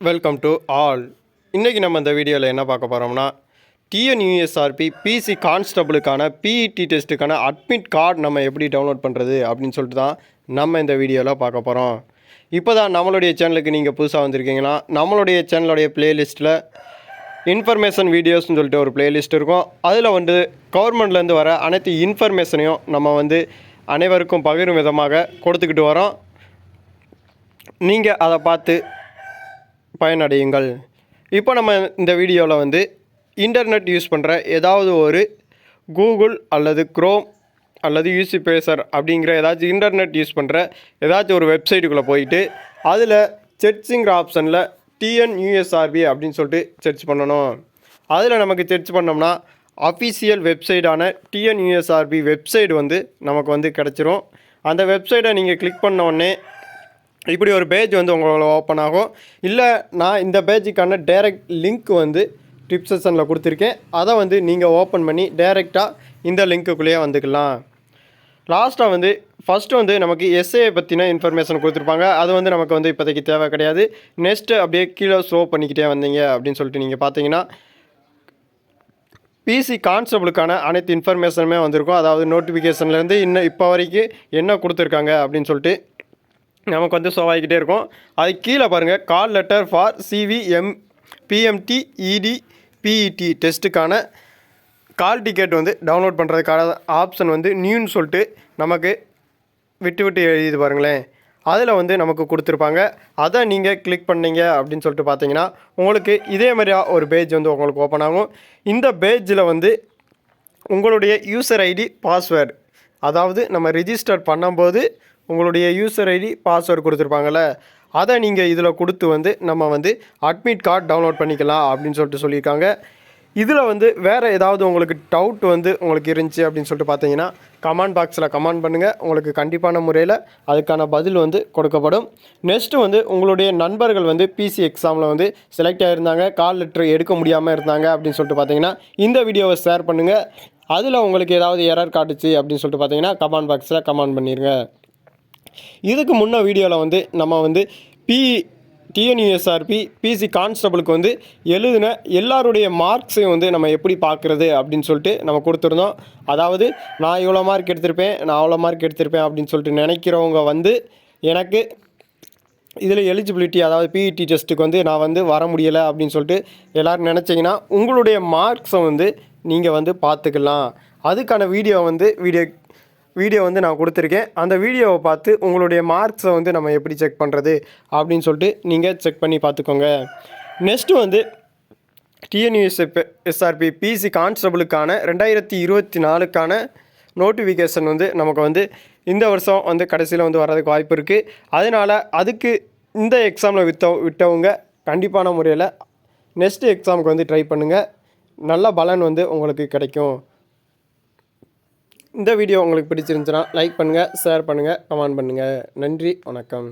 Welcome to all. இன்றைக்கி நம்ம இந்த வீடியோவில் என்ன பார்க்க போகிறோம்னா, டிஎன்யூஎஸ்ஆர்பி பிசி கான்ஸ்டபிளுக்கான பிஇடி டெஸ்ட்டுக்கான அட்மிட் கார்டு நம்ம எப்படி டவுன்லோட் பண்ணுறது அப்படின்னு சொல்லிட்டு தான் நம்ம இந்த வீடியோவில் பார்க்க போகிறோம். இப்போ தான் நம்மளுடைய சேனலுக்கு நீங்கள் புதுசாக வந்திருக்கீங்கன்னா, நம்மளுடைய சேனலுடைய ப்ளேலிஸ்ட்டில் இன்ஃபர்மேஷன் வீடியோஸ்னு சொல்லிட்டு ஒரு ப்ளேலிஸ்ட் இருக்கும். அதில் கவர்மெண்ட்லேருந்து வர அனைத்து இன்ஃபர்மேஷனையும் நம்ம அனைவருக்கும் பகிரும் விதமாக கொடுத்துக்கிட்டு வரோம். நீங்கள் அதை பார்த்து பயனடையுங்கள். இப்போ நம்ம இந்த வீடியோவில் இன்டர்நெட் யூஸ் பண்ணுற ஏதாவது ஒரு கூகுள் அல்லது க்ரோம் அல்லது யூசி பேசர் அப்படிங்கிற ஏதாச்சும் இன்டர்நெட் யூஸ் பண்ணுற ஏதாச்சும் ஒரு வெப்சைட்டுக்குள்ளே போயிட்டு அதில் சர்ச்சிங்கிற ஆப்ஷனில் டிஎன்யூஎஸ்ஆர்பி அப்படின்னு சொல்லிட்டு சர்ச் பண்ணணும். அதில் நமக்கு சர்ச் பண்ணோம்னா அஃபிஷியல் வெப்சைட்டான டிஎன்யூஎஸ்ஆர்பி வெப்சைட் நமக்கு கிடச்சிரும். அந்த வெப்சைட்டை நீங்கள் கிளிக் பண்ண உடனே இப்படி ஒரு பேஜ் உங்களுக்கு ஓப்பன் ஆகும். இல்லை நான் இந்த பேஜுக்கான டைரக்ட் லிங்க் டிஸ்கிரிப்ஷனில் கொடுத்துருக்கேன். அதை நீங்கள் ஓப்பன் பண்ணி டைரெக்டாக இந்த லிங்க்குள்ளேயே வந்துக்கலாம். லாஸ்ட்டாக ஃபஸ்ட்டு நமக்கு எஸ்ஏ பற்றின இன்ஃபர்மேஷன் கொடுத்துருப்பாங்க. அது நமக்கு இப்போதைக்கு தேவை கிடையாது. நெக்ஸ்ட்டு அப்படியே கீழே ஸ்லோ பண்ணிக்கிட்டே வந்தீங்க அப்படின்னு சொல்லிட்டு நீங்கள் பார்த்தீங்கன்னா பிசி கான்ஸ்டபிளுக்கான அனைத்து இன்ஃபர்மேஷனுமே வந்திருக்கும். அதாவது நோட்டிஃபிகேஷன்லேருந்து இன்னும் இப்போ வரைக்கும் என்ன கொடுத்துருக்காங்க அப்படின்னு சொல்லிட்டு நமக்கு ஷோவாகிக்கிட்டே இருக்கும். அதுக்கு கீழே பாருங்கள், call letter for CVM BMT இடி பிஇடி டெஸ்ட்டுக்கான கால் டிக்கெட் டவுன்லோட் பண்ணுறதுக்கான ஆப்ஷன் நியூன்னு சொல்லிட்டு நமக்கு விட்டு எழுதிது பாருங்களேன். அதில் நமக்கு கொடுத்துருப்பாங்க. அதை நீங்கள் கிளிக் பண்ணீங்க அப்படின்னு சொல்லிட்டு பார்த்தீங்கன்னா உங்களுக்கு இதே மாதிரியா ஒரு பேஜ் உங்களுக்கு ஓப்பன் ஆகும். இந்த பேஜில் உங்களுடைய யூசர் ஐடி பாஸ்வேர்டு, அதாவது நம்ம ரிஜிஸ்டர் பண்ணும்போது உங்களுடைய யூசர் ஐடி பாஸ்வேர்டு கொடுத்துருப்பாங்கள்ல, அதை நீங்கள் இதில் கொடுத்து நம்ம அட்மிட் கார்டு டவுன்லோட் பண்ணிக்கலாம் அப்படின்னு சொல்லிட்டு சொல்லியிருக்காங்க. இதில் வேறு ஏதாவது உங்களுக்கு டவுட் உங்களுக்கு இருந்துச்சு அப்படின்னு சொல்லிட்டு பார்த்தீங்கன்னா கமெண்ட் பாக்ஸில் கமெண்ட் பண்ணுங்கள். உங்களுக்கு கண்டிப்பான முறையில் அதுக்கான பதில் கொடுக்கப்படும். நெக்ஸ்ட்டு உங்களுடைய நண்பர்கள் பிசி எக்ஸாமில் செலக்ட் ஆகியிருந்தாங்க, கால் லெட்டர் எடுக்க முடியாமல் இருந்தாங்க அப்படின்னு சொல்லிட்டு பார்த்தீங்கன்னா இந்த வீடியோவை ஷேர் பண்ணுங்கள். அதில் உங்களுக்கு ஏதாவது எரர் காட்டுச்சு அப்படின்னு சொல்லிட்டு பார்த்தீங்கன்னா கமெண்ட் பாக்ஸில் கமெண்ட் பண்ணிடுங்க. இதுக்கு முன்ன வீடியோவில் நம்ம டிஎன்யூஎஸ்ஆர்பி பிசி கான்ஸ்டபிளுக்கு எழுதின எல்லாருடைய மார்க்ஸையும் நம்ம எப்படி பார்க்குறது அப்படின்னு சொல்லிட்டு நம்ம கொடுத்துருந்தோம். அதாவது நான் இவ்வளோ மார்க் எடுத்திருப்பேன், நான் அவ்வளோ மார்க் எடுத்திருப்பேன் அப்படின்னு சொல்லிட்டு நினைக்கிறவங்க எனக்கு இதில் எலிஜிபிலிட்டி, அதாவது பிஇடி டெஸ்ட்டுக்கு நான் வர முடியலை அப்படின்னு சொல்லிட்டு எல்லோரும் நினச்சிங்கன்னா உங்களுடைய மார்க்ஸை நீங்கள் பார்த்துக்கலாம். அதுக்கான வீடியோ நான் கொடுத்துருக்கேன். அந்த வீடியோவை பார்த்து உங்களுடைய மார்க்ஸை நம்ம எப்படி செக் பண்ணுறது அப்படின்னு சொல்லிட்டு நீங்கள் செக் பண்ணி பார்த்துக்கோங்க. நெக்ஸ்ட்டு டிஎன்யூஎஸ்ஆர்பி பிசி கான்ஸ்டபிளுக்கான 2024க்கான நோட்டிஃபிகேஷன் நமக்கு இந்த வருஷம் கடைசியில் வர்றதுக்கு வாய்ப்பு இருக்குது. அதனால் அதுக்கு இந்த எக்ஸாமில் விட்டவங்க கண்டிப்பான முறையில் நெக்ஸ்ட்டு எக்ஸாமுக்கு ட்ரை பண்ணுங்கள். நல்ல பலன் உங்களுக்கு கிடைக்கும். இந்த வீடியோ உங்களுக்கு பிடிச்சிருந்துச்சுன்னா லைக் பண்ணுங்கள், ஷேர் பண்ணுங்கள், கமெண்ட் பண்ணுங்கள். நன்றி, வணக்கம்.